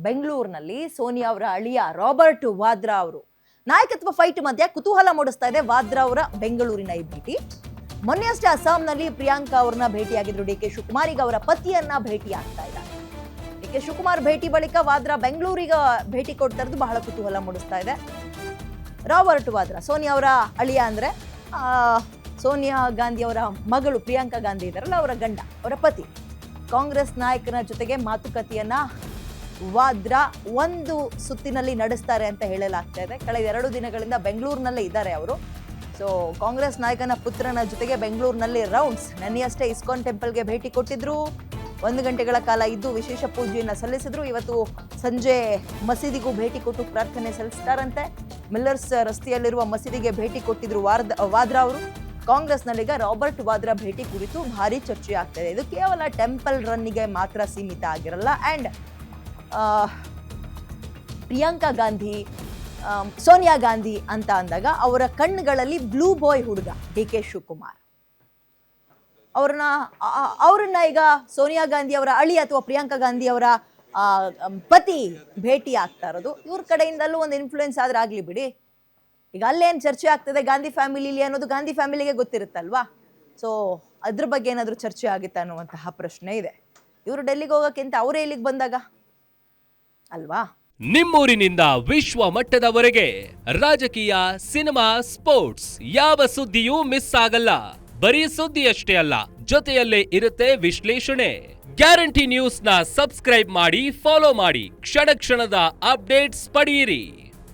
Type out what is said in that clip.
ಬೆಂಗಳೂರಿನಲ್ಲಿ ಸೋನಿಯಾ ಅವರ ಅಳಿಯ ರಾಬರ್ಟ್ ವಾದ್ರಾ ಅವರು ನಾಯಕತ್ವ ಫೈಟ್ ಮಧ್ಯೆ ಕುತೂಹಲ ಮೂಡಿಸ್ತಾ ಇದೆ ವಾದ್ರಾ ಅವರ ಬೆಂಗಳೂರಿನ ಈ ಭೇಟಿ. ಮೊನ್ನೆಯಷ್ಟೇ ಅಸ್ಸಾಂನಲ್ಲಿ ಪ್ರಿಯಾಂಕಾ ಅವರನ್ನ ಭೇಟಿಯಾಗಿದ್ರು ಡಿ.ಕೆ ಶಿವಕುಮಾರ್. ಈಗ ಅವರ ಪತಿಯನ್ನ ಭೇಟಿ ಆಗ್ತಾ ಇದ್ದಾರೆ. ಡಿ.ಕೆ ಶಿವಕುಮಾರ್ ಭೇಟಿ ಬಳಿಕ ವಾದ್ರಾ ಬೆಂಗಳೂರಿಗೆ ಭೇಟಿ ಕೊಡ್ತಾ ಇರೋದು ಬಹಳ ಕುತೂಹಲ ಮೂಡಿಸ್ತಾ ಇದೆ. ರಾಬರ್ಟ್ ವಾದ್ರಾ ಸೋನಿಯಾ ಅವರ ಅಳಿಯ ಅಂದ್ರೆ ಸೋನಿಯಾ ಗಾಂಧಿ ಅವರ ಮಗಳು ಪ್ರಿಯಾಂಕಾ ಗಾಂಧಿ ಇದ್ದಾರಲ್ಲ, ಅವರ ಗಂಡ, ಅವರ ಪತಿ. ಕಾಂಗ್ರೆಸ್ ನಾಯಕನ ಜೊತೆಗೆ ಮಾತುಕತೆಯನ್ನ ವಾದ್ರಾ ಒಂದು ಸುತ್ತಿನಲ್ಲಿ ನಡೆಸ್ತಾರೆ ಅಂತ ಹೇಳಲಾಗ್ತಾ ಇದೆ. ಕಳೆದ 2 ದಿನಗಳಿಂದ ಬೆಂಗಳೂರಿನಲ್ಲೇ ಇದ್ದಾರೆ ಅವರು. ಸೊ ಕಾಂಗ್ರೆಸ್ ನಾಯಕನ ಪುತ್ರನ ಜೊತೆಗೆ ಬೆಂಗಳೂರಿನಲ್ಲಿ ರೌಂಡ್ಸ್. ನೆನ್ನೆಯಷ್ಟೇ ಇಸ್ಕಾನ್ ಟೆಂಪಲ್ಗೆ ಭೇಟಿ ಕೊಟ್ಟಿದ್ರು. 1 ಗಂಟೆಗಳ ಕಾಲ ಇದ್ದು ವಿಶೇಷ ಪೂಜೆಯನ್ನು ಸಲ್ಲಿಸಿದ್ರು. ಇವತ್ತು ಸಂಜೆ ಮಸೀದಿಗೂ ಭೇಟಿ ಕೊಟ್ಟು ಪ್ರಾರ್ಥನೆ ಸಲ್ಲಿಸ್ತಾರಂತೆ. ಮಿಲ್ಲರ್ಸ್ ರಸ್ತೆಯಲ್ಲಿರುವ ಮಸೀದಿಗೆ ಭೇಟಿ ಕೊಟ್ಟಿದ್ರು ವಾದ್ರಾ ಅವರು. ಕಾಂಗ್ರೆಸ್ನಲ್ಲೀಗ ರಾಬರ್ಟ್ ವಾದ್ರಾ ಭೇಟಿ ಕುರಿತು ಭಾರಿ ಚರ್ಚೆ ಆಗ್ತಿದೆ. ಇದು ಕೇವಲ ಟೆಂಪಲ್ ರನ್ನಿಗೆ ಮಾತ್ರ ಸೀಮಿತ ಆಗಿರಲ್ಲ. ಆ್ಯಂಡ್ ಪ್ರಿಯಾಂಕಾ ಗಾಂಧಿ, ಸೋನಿಯಾ ಗಾಂಧಿ ಅಂತ ಅಂದಾಗ ಅವರ ಕಣ್ಣುಗಳಲ್ಲಿ ಬ್ಲೂ ಬಾಯ್ ಹುಡುಗ ಡಿ.ಕೆ ಶಿವಕುಮಾರ್. ಅವ್ರನ್ನ ಈಗ ಸೋನಿಯಾ ಗಾಂಧಿ ಅವರ ಅಳಿ ಅಥವಾ ಪ್ರಿಯಾಂಕಾ ಗಾಂಧಿ ಅವರ ಪತಿ ಭೇಟಿ ಆಗ್ತಾ ಇರೋದು. ಇವ್ರ ಕಡೆಯಿಂದಲೂ ಒಂದು ಇನ್ಫ್ಲೂಯೆನ್ಸ್ ಆದ್ರೆ ಆಗ್ಲಿ ಬಿಡಿ. ಈಗ ಅಲ್ಲೇನು ಚರ್ಚೆ ಆಗ್ತದೆ ಗಾಂಧಿ ಫ್ಯಾಮಿಲಿಲಿ ಅನ್ನೋದು ಗಾಂಧಿ ಫ್ಯಾಮಿಲಿಗೆ ಗೊತ್ತಿರುತ್ತಲ್ವಾ. ಸೊ ಅದ್ರ ಬಗ್ಗೆ ಏನಾದರೂ ಚರ್ಚೆ ಆಗುತ್ತೆ ಅನ್ನುವಂತಹ ಪ್ರಶ್ನೆ ಇದೆ. ಇವರು ಡೆಲ್ಲಿಗೆ ಹೋಗೋಕ್ಕಿಂತ ಅವರೇ ಇಲ್ಲಿಗೆ ಬಂದಾಗ ಅಲ್ವಾ. ನಿಮ್ಮೂರಿನಿಂದ ವಿಶ್ವ ಮಟ್ಟದವರೆಗೆ ರಾಜಕೀಯ, ಸಿನಿಮಾ, ಸ್ಪೋರ್ಟ್ಸ್ ಯಾವ ಸುದ್ದಿಯೂ ಮಿಸ್ ಆಗಲ್ಲ. ಬರೀ ಸುದ್ದಿಯಷ್ಟೇ ಅಲ್ಲ, ಜೊತೆಯಲ್ಲೇ ಇರುತ್ತೆ ವಿಶ್ಲೇಷಣೆ. ಗ್ಯಾರಂಟಿ ನ್ಯೂಸ್ನ ಸಬ್ಸ್ಕ್ರೈಬ್ ಮಾಡಿ, ಫಾಲೋ ಮಾಡಿ, ಕ್ಷಣ ಕ್ಷಣದ ಅಪ್ಡೇಟ್ಸ್ ಪಡೆಯಿರಿ.